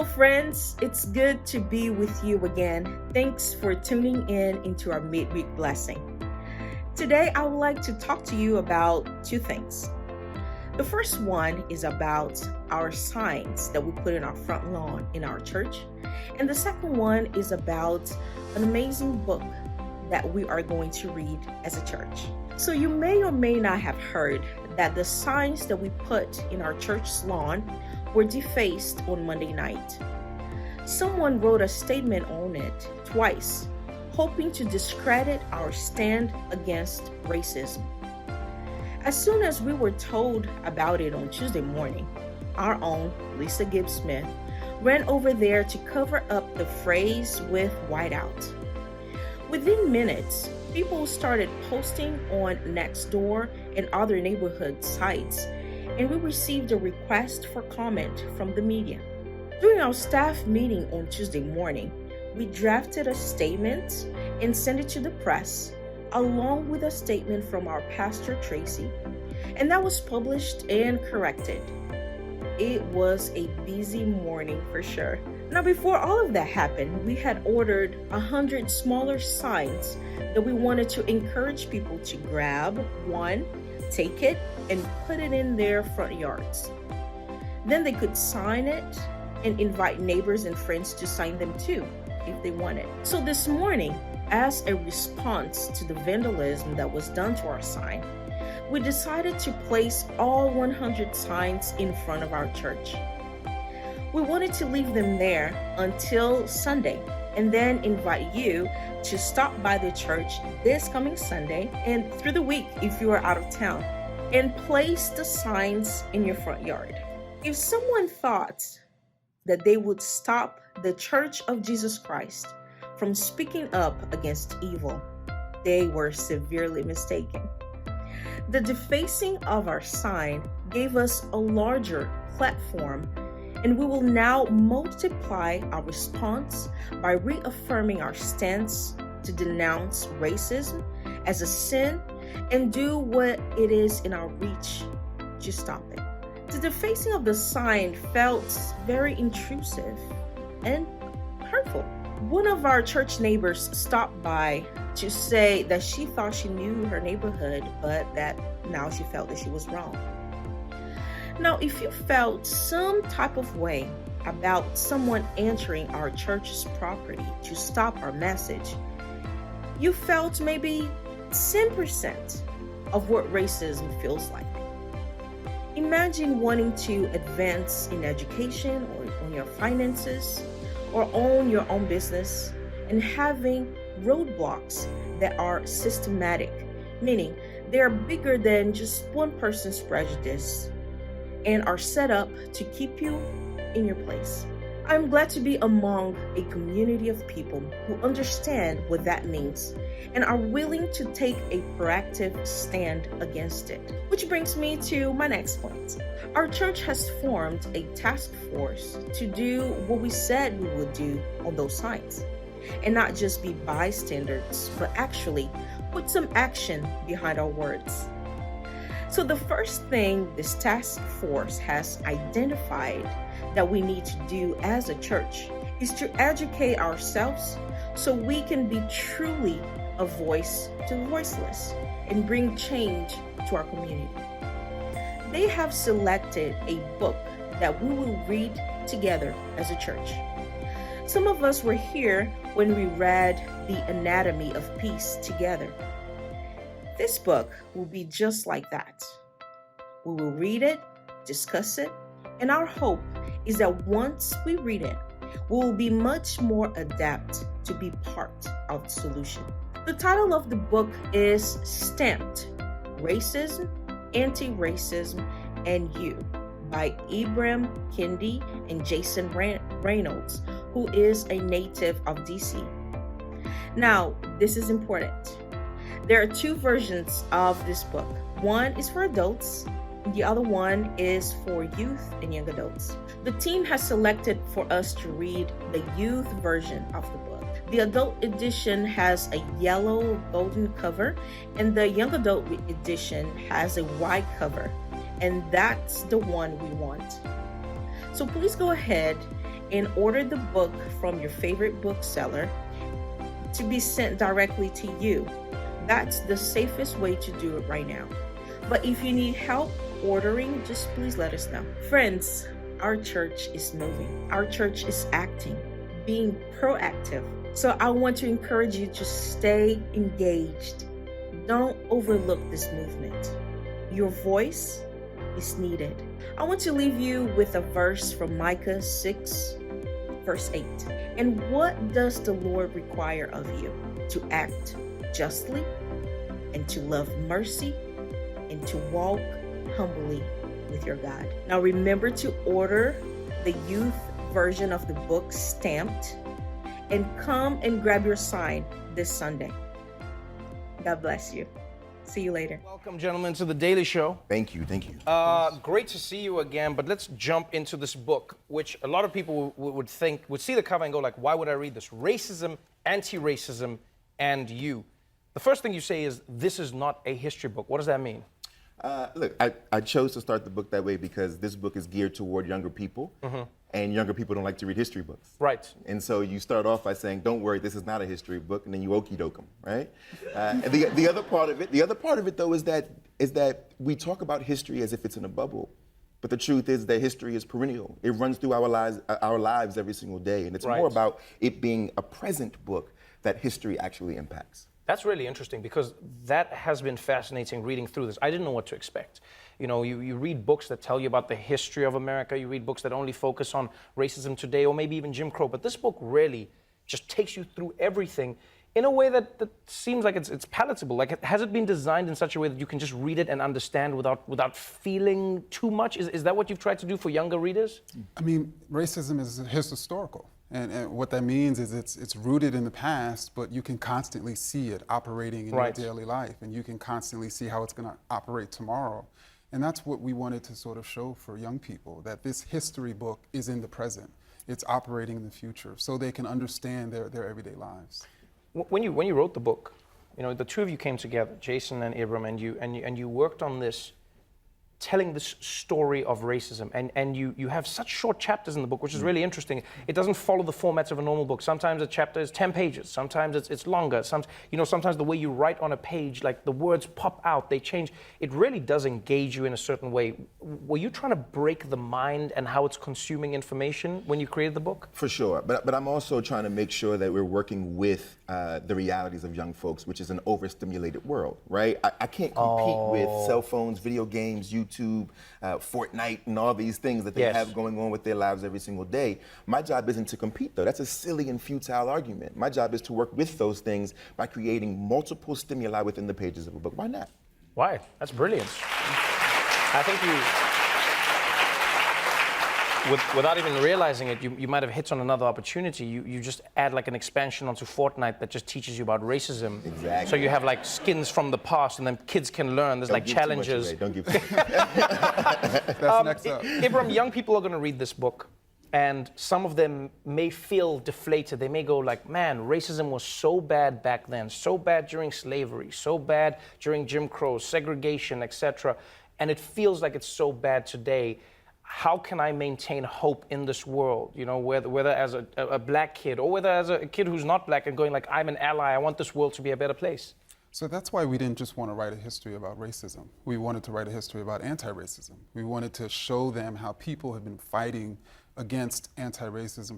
friends, it's good to be with you again. Thanks for tuning in into our midweek blessing. Today, I would like to talk to you about two things. The first one is about our signs that we put in our front lawn in our church. And the second one is about an amazing book that we are going to read as a church. So you may or may not have heard that the signs that we put in our church's lawn were defaced on Monday night. Someone wrote a statement on it twice, hoping to discredit our stand against racism. As soon as we were told about it on Tuesday morning, our own Lisa Gibbs Smith ran over there to cover up the phrase with whiteout. Within minutes, people started posting on Nextdoor and other neighborhood sites, and we received a request for comment from the media. During our staff meeting on Tuesday morning, we drafted a statement and sent it to the press, along with a statement from our pastor, Tracy, and that was published and corrected. It was a busy morning for sure. Now, before all of that happened, we had ordered 100 smaller signs that we wanted to encourage people to grab one, take it, and put it in their front yards. Then they could sign it and invite neighbors and friends to sign them too, if they wanted. So this morning, as a response to the vandalism that was done to our sign, we decided to place all 100 signs in front of our church. We wanted to leave them there until Sunday and then invite you to stop by the church this coming Sunday and through the week if you are out of town, and place the signs in your front yard. If someone thought that they would stop the Church of Jesus Christ from speaking up against evil, they were severely mistaken. The defacing of our sign gave us a larger platform, and we will now multiply our response by reaffirming our stance to denounce racism as a sin and do what it is in our reach to stop it. The defacing of the sign felt very intrusive and hurtful. One of our church neighbors stopped by to say that she thought she knew her neighborhood, but that now she felt that she was wrong. Now, if you felt some type of way about someone entering our church's property to stop our message, you felt maybe 10% of what racism feels like. Imagine wanting to advance in education or on your finances or own your own business and having roadblocks that are systematic, meaning they are bigger than just one person's prejudice and are set up to keep you in your place. I'm glad to be among a community of people who understand what that means and are willing to take a proactive stand against it. Which brings me to my next point. Our church has formed a task force to do what we said we would do on those signs, and not just be bystanders, but actually put some action behind our words. So the first thing this task force has identified that we need to do as a church is to educate ourselves so we can be truly a voice to the voiceless and bring change to our community. They have selected a book that we will read together as a church. Some of us were here when we read The Anatomy of Peace together. This book will be just like that. We will read it, discuss it, and our hope is that once we read it, we will be much more adept to be part of the solution. The title of the book is Stamped: Racism, Anti-Racism, and You by Ibram, Kendi, and Jason Reynolds, who is a native of DC. Now, this is important. There are two versions of this book. One is for adults, and the other one is for youth and young adults. The team has selected for us to read the youth version of the book. The adult edition has a yellow golden cover, and the young adult edition has a white cover, and that's the one we want. So please go ahead and order the book from your favorite bookseller to be sent directly to you. That's the safest way to do it right now. But if you need help ordering, just please let us know. Friends, our church is moving. Our church is acting, being proactive. So I want to encourage you to stay engaged. Don't overlook this movement. Your voice is needed. I want to leave you with a verse from Micah 6, verse 8. And what does the Lord require of you? To act justly, and to love mercy, and to walk humbly with your God. Now remember to order the youth version of the book stamped, and come and grab your sign this Sunday. God bless you. See you later. Welcome, gentlemen, to the Daily Show. Thank you, thank you. Great to see you again, but let's jump into this book, which a lot of people would see the cover and go like, why would I read this? Racism, anti-racism, and you. The first thing you say is, this is not a history book. What does that mean? Look, I chose to start the book that way because this book is geared toward younger people, and younger people don't like to read history books. Right. And so you start off by saying, don't worry, this is not a history book, and then you okey-doke them, right? And the other part of it, though, is that we talk about history as if it's in a bubble. But the truth is that history is perennial. It runs through our lives every single day, and it's more about it being a present book that history actually impacts. That's really interesting because that has been fascinating reading through this. I didn't know what to expect. You know, you read books that tell you about the history of America, you read books that only focus on racism today or maybe even Jim Crow, but this book really just takes you through everything in a way that seems like it's palatable. Like, has it been designed in such a way that you can just read it and understand without feeling too much? Is that what you've tried to do for younger readers? I mean, racism is historical. And what that means is it's rooted in the past, but you can constantly see it operating in your daily life, and you can constantly see how it's going to operate tomorrow. And that's what we wanted to sort of show for young people, that this history book is in the present. It's operating in the future, so they can understand their everyday lives. When you wrote the book, you know, the two of you came together, Jason and Ibram, and you worked on this, telling this story of racism, and you have such short chapters in the book, which is really interesting. It doesn't follow the formats of a normal book. Sometimes a chapter is 10 pages, sometimes it's longer. Sometimes the way you write on a page, like the words pop out, they change. It really does engage you in a certain way. Were you trying to break the mind and how it's consuming information when you created the book? For sure, but I'm also trying to make sure that we're working with the realities of young folks, which is an overstimulated world, right? I can't compete with cell phones, video games, YouTube, Fortnite, and all these things that they have going on with their lives every single day. My job isn't to compete, though. That's a silly and futile argument. My job is to work with those things by creating multiple stimuli within the pages of a book. Why not? Why? That's brilliant. I think without even realizing it, you might have hit on another opportunity. You just add like an expansion onto Fortnite that just teaches you about racism. Exactly. So you have like skins from the past, and then kids can learn. There's like challenges. Don't give That's next up. Ibram, young people are going to read this book, and some of them may feel deflated. They may go like, man, racism was so bad back then, so bad during slavery, so bad during Jim Crow, segregation, etc. And it feels like it's so bad today. How can I maintain hope in this world? You know, whether as a black kid or whether as a kid who's not black and going like, I'm an ally, I want this world to be a better place. So that's why we didn't just want to write a history about racism. We wanted to write a history about anti-racism. We wanted to show them how people have been fighting against anti-racism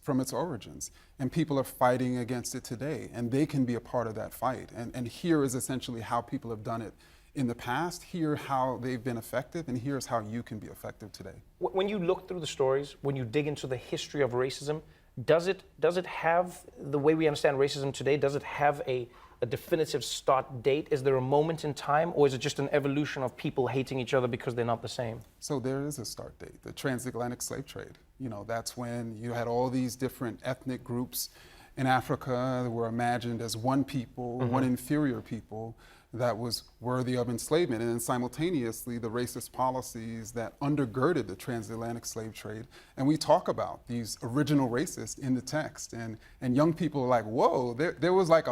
from its origins. And people are fighting against it today, and they can be a part of that fight. And here is essentially how people have done it in the past, here how they've been effective, and here's how you can be effective today. When you look through the stories, when you dig into the history of racism, does it have, the way we understand racism today, does it have a definitive start date? Is there a moment in time, or is it just an evolution of people hating each other because they're not the same? So there is a start date, the transatlantic slave trade. You know, that's when you had all these different ethnic groups in Africa that were imagined as one people, one inferior people, that was worthy of enslavement, and then simultaneously the racist policies that undergirded the transatlantic slave trade. And we talk about these original racists in the text, and young people are like, whoa, there was like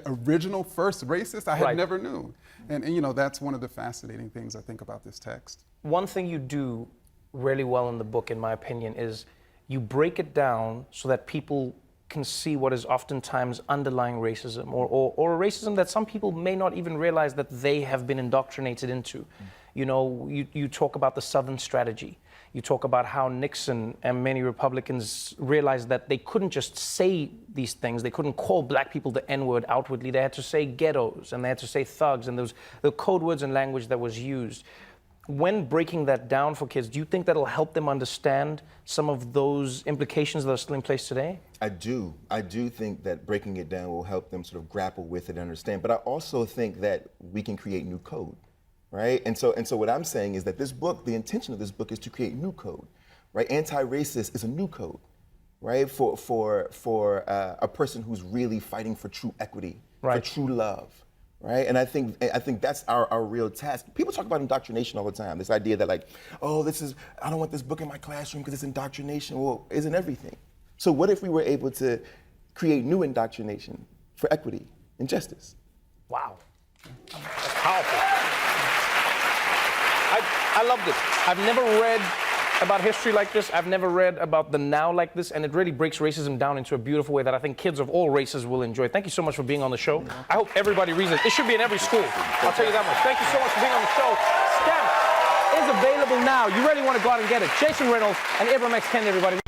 original first racist I had never knew. And you know, that's one of the fascinating things I think about this text. One thing you do really well in the book, in my opinion, is you break it down so that people can see what is oftentimes underlying racism, or racism that some people may not even realize that they have been indoctrinated into. You know, you talk about the Southern strategy. You talk about how Nixon and many Republicans realized that they couldn't just say these things. They couldn't call black people the N-word outwardly. They had to say ghettos, and they had to say thugs, and those the code words and language that was used. When breaking that down for kids, do you think that'll help them understand some of those implications that are still in place today? I do. I do think that breaking it down will help them sort of grapple with it and understand. But I also think that we can create new code, right? And so what I'm saying is that this book, the intention of this book is to create new code, right? Anti-racist is a new code, right? For a person who's really fighting for true equity, right, for true love. Right, and I think that's our real task. People talk about indoctrination all the time. This idea that like, oh, I don't want this book in my classroom because it's indoctrination. Well, isn't everything? So what if we were able to create new indoctrination for equity and justice? Wow, that's powerful. I love this. I've never read about history like this. I've never read about the now like this, and it really breaks racism down into a beautiful way that I think kids of all races will enjoy. Thank you so much for being on the show. I hope everybody reads it. It should be in every school. I'll tell you that much. Thank you so much for being on the show. Stamp is available now. You really want to go out and get it. Jason Reynolds and Ibram X. Kendi, everybody.